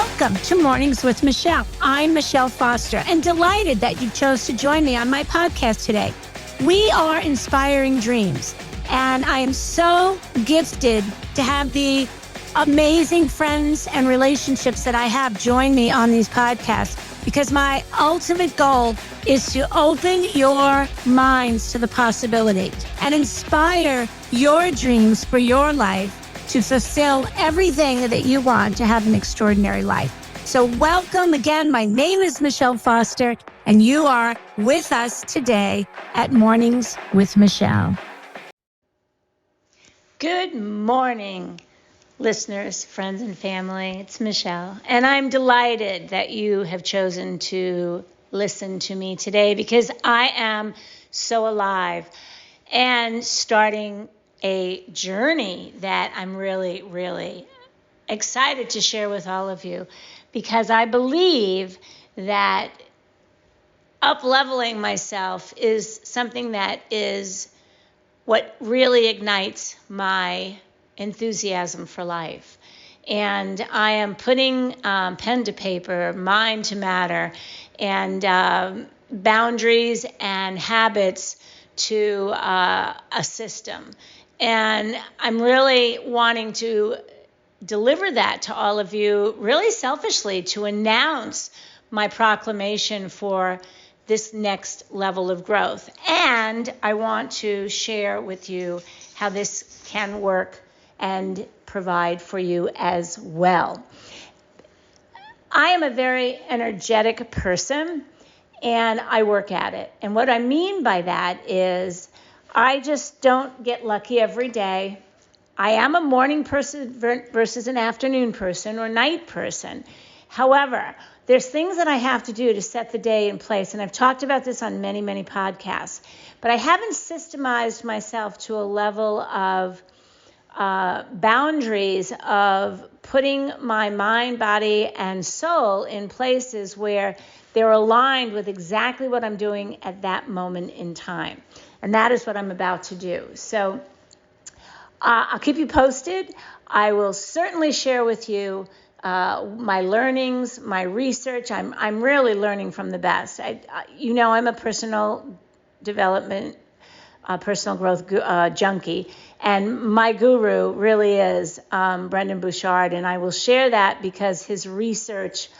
Welcome to Mornings with Michele. I'm Michele Foster and delighted that you chose to join me on my podcast today. We are inspiring dreams, and I am so gifted to have the amazing friends and relationships that I have join me on these podcasts, because my ultimate goal is to open your minds to the possibility and inspire your dreams for your life to fulfill everything that you want to have an extraordinary life. So welcome again. My name is Michele Foster, and you are with us today at Mornings with Michele. Good morning, listeners, friends, and family. It's Michele, and I'm delighted that you have chosen to listen to me today, because I am so alive and starting a journey that I'm really, really excited to share with all of you, because I believe that up-leveling myself is something that is what really ignites my enthusiasm for life. And I am putting pen to paper, mind to matter, and boundaries and habits to a system. And I'm really wanting to deliver that to all of you, really selfishly, to announce my proclamation for this next level of growth. And I want to share with you how this can work and provide for you as well. I am a very energetic person, and I work at it. And what I mean by that is I just don't get lucky every day. I am a morning person versus an afternoon person or night person. However, there's things that I have to do to set the day in place, and I've talked about this on many, many podcasts, but I haven't systemized myself to a level of boundaries of putting my mind, body, and soul in places where they're aligned with exactly what I'm doing at that moment in time. And that is what I'm about to do. So I'll keep you posted. I will certainly share with you my learnings, my research. I'm really learning from the best. I'm a personal development, personal growth junkie. And my guru really is Brendon Burchard. And I will share that because his research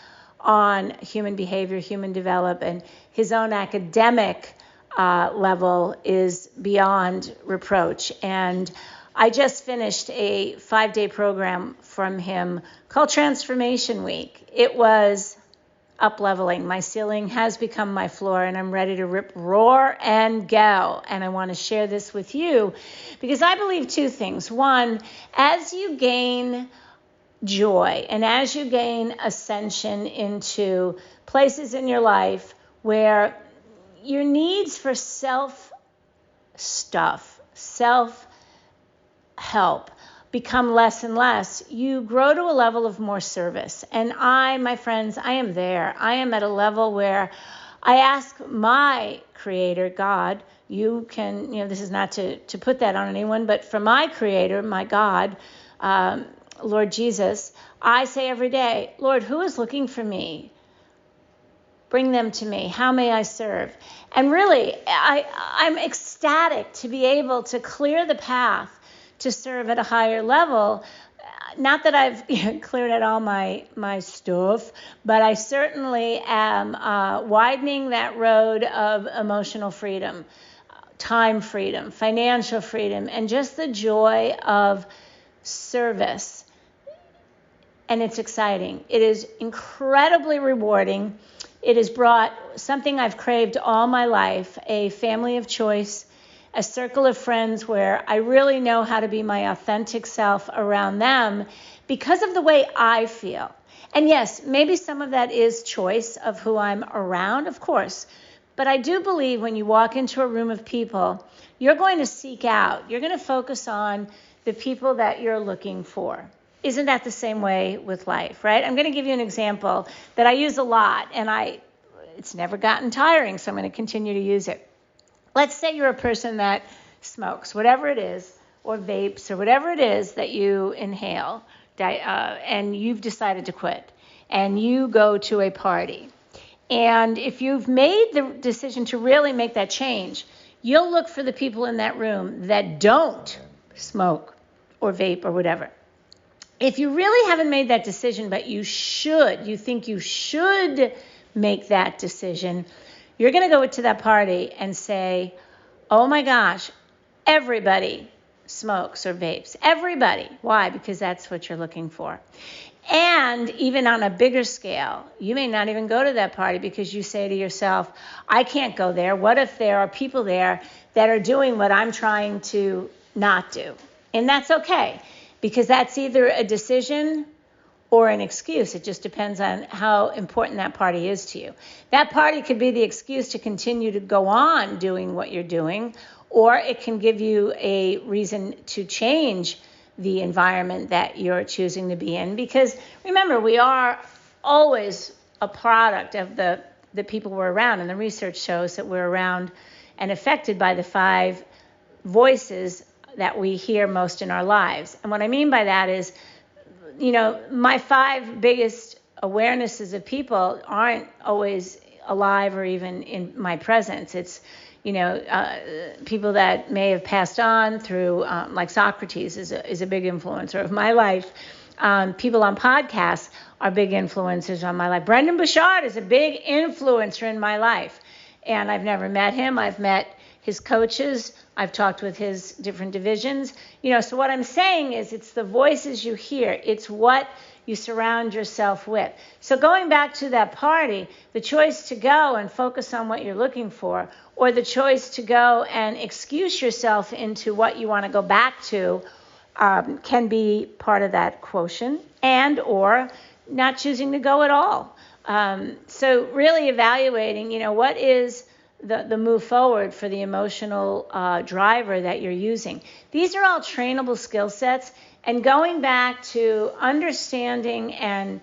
on human behavior, human development, his own academic level is beyond reproach. And I just finished a 5-day program from him called Transformation Week. It was up-leveling. My ceiling has become my floor, and I'm ready to roar and go. And I want to share this with you because I believe two things. One, as you gain joy and as you gain ascension into places in your life where your needs for self-help become less and less, you grow to a level of more service. And my friends, I am there. I am at a level where I ask my Creator, God, this is not to put that on anyone, but for my Creator, my God, Lord Jesus, I say every day, Lord, who is looking for me? Bring them to me. How may I serve? And really, I'm ecstatic to be able to clear the path to serve at a higher level. Not that I've cleared out all my stuff, but I certainly am widening that road of emotional freedom, time freedom, financial freedom, and just the joy of service. And it's exciting. It is incredibly rewarding. It has brought something I've craved all my life, a family of choice, a circle of friends where I really know how to be my authentic self around them because of the way I feel. And yes, maybe some of that is choice of who I'm around, of course. But I do believe when you walk into a room of people, you're going to seek out, you're going to focus on the people that you're looking for. Isn't that the same way with life, right? I'm going to give you an example that I use a lot, and it's never gotten tiring, so I'm going to continue to use it. Let's say you're a person that smokes, whatever it is, or vapes, or whatever it is that you inhale, and you've decided to quit. and you go to a party. And if you've made the decision to really make that change, you'll look for the people in that room that don't smoke or vape or whatever. If you really haven't made that decision, but you think you should make that decision, you're going to go to that party and say, oh my gosh, everybody smokes or vapes. Everybody. Why? Because that's what you're looking for. And even on a bigger scale, you may not even go to that party because you say to yourself, I can't go there. What if there are people there that are doing what I'm trying to not do? And that's okay, because that's either a decision or an excuse. It just depends on how important that party is to you. That party could be the excuse to continue to go on doing what you're doing, or it can give you a reason to change the environment that you're choosing to be in. Because remember, we are always a product of the people we're around, and the research shows that we're around and affected by the 5 voices that we hear most in our lives. And what I mean by that is, my 5 biggest awarenesses of people aren't always alive or even in my presence. It's, people that may have passed on through, like Socrates is a big influencer of my life. People on podcasts are big influencers on my life. Brendan Bouchard is a big influencer in my life. And I've never met him. I've met his coaches. I've talked with his different divisions. So what I'm saying is it's the voices you hear. It's what you surround yourself with. So going back to that party, the choice to go and focus on what you're looking for, or the choice to go and excuse yourself into what you want to go back to, can be part of that quotient, and or not choosing to go at all. So really evaluating, what is the move forward for the emotional driver that you're using. These are all trainable skill sets, and going back to understanding and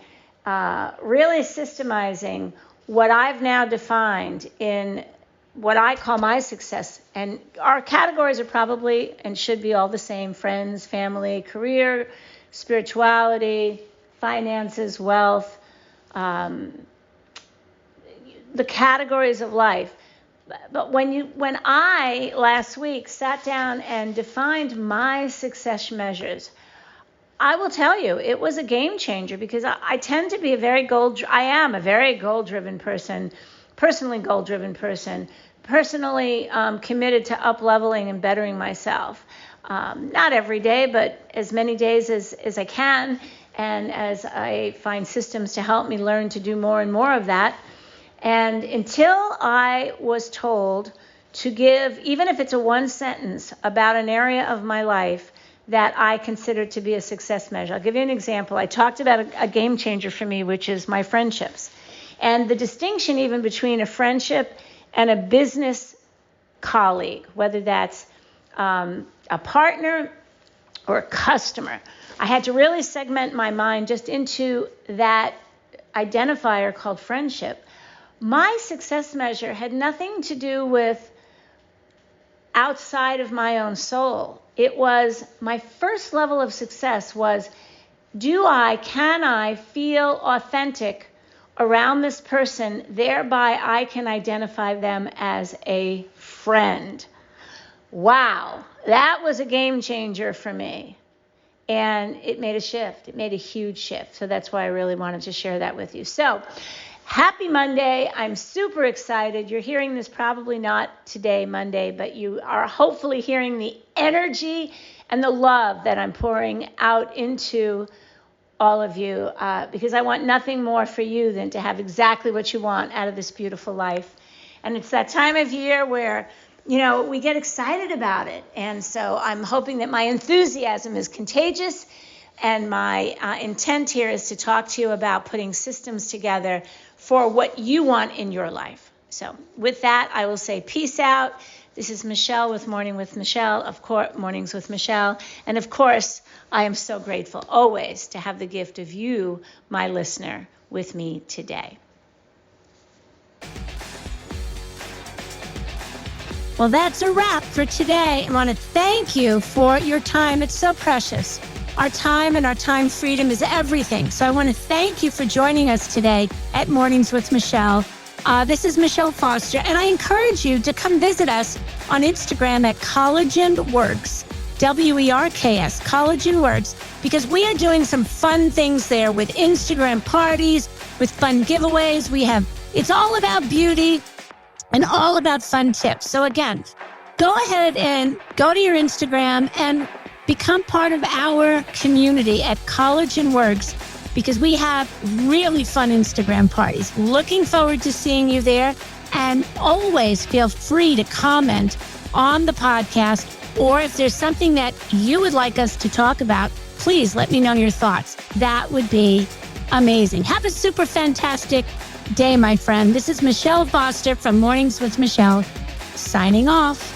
really systemizing what I've now defined in what I call my success. And our categories are probably and should be all the same: friends, family, career, spirituality, finances, wealth, the categories of life. But when I last week sat down and defined my success measures, I will tell you, it was a game changer, because I tend to be I am a very goal-driven person, personally goal-driven person, personally committed to up-leveling and bettering myself. Not every day, but as many days as I can, and as I find systems to help me learn to do more and more of that. And until I was told to give, even if it's a 1 sentence about an area of my life that I consider to be a success measure. I'll give you an example. I talked about a game changer for me, which is my friendships. And the distinction even between a friendship and a business colleague, whether that's a partner or a customer. I had to really segment my mind just into that identifier called friendship. My success measure had nothing to do with outside of my own soul. It was my first level of success was, can I feel authentic around this person, thereby I can identify them as a friend. Wow, that was a game changer for me. And it made a shift. It made a huge shift. So that's why I really wanted to share that with you. So happy Monday. I'm super excited. You're hearing this probably not today, Monday, but you are hopefully hearing the energy and the love that I'm pouring out into all of you, because I want nothing more for you than to have exactly what you want out of this beautiful life. And it's that time of year where, we get excited about it. And so I'm hoping that my enthusiasm is contagious. And my intent here is to talk to you about putting systems together for what you want in your life. So with that, I will say peace out. This is Michele with Mornings with Michele. And of course, I am so grateful always to have the gift of you, my listener, with me today. Well, that's a wrap for today. I want to thank you for your time. It's so precious. Our time and our time freedom is everything. So I want to thank you for joining us today at Mornings with Michele. This is Michele Foster, and I encourage you to come visit us on Instagram at Collagen Works, WERKS, Collagen Works, because we are doing some fun things there with Instagram parties, with fun giveaways. It's all about beauty and all about fun tips. So again, go ahead and go to your Instagram and become part of our community at Collagen Works, because we have really fun Instagram parties. Looking forward to seeing you there. And always feel free to comment on the podcast, or if there's something that you would like us to talk about, please let me know your thoughts. That would be amazing. Have a super fantastic day, my friend. This is Michele Foster from Mornings with Michele, signing off.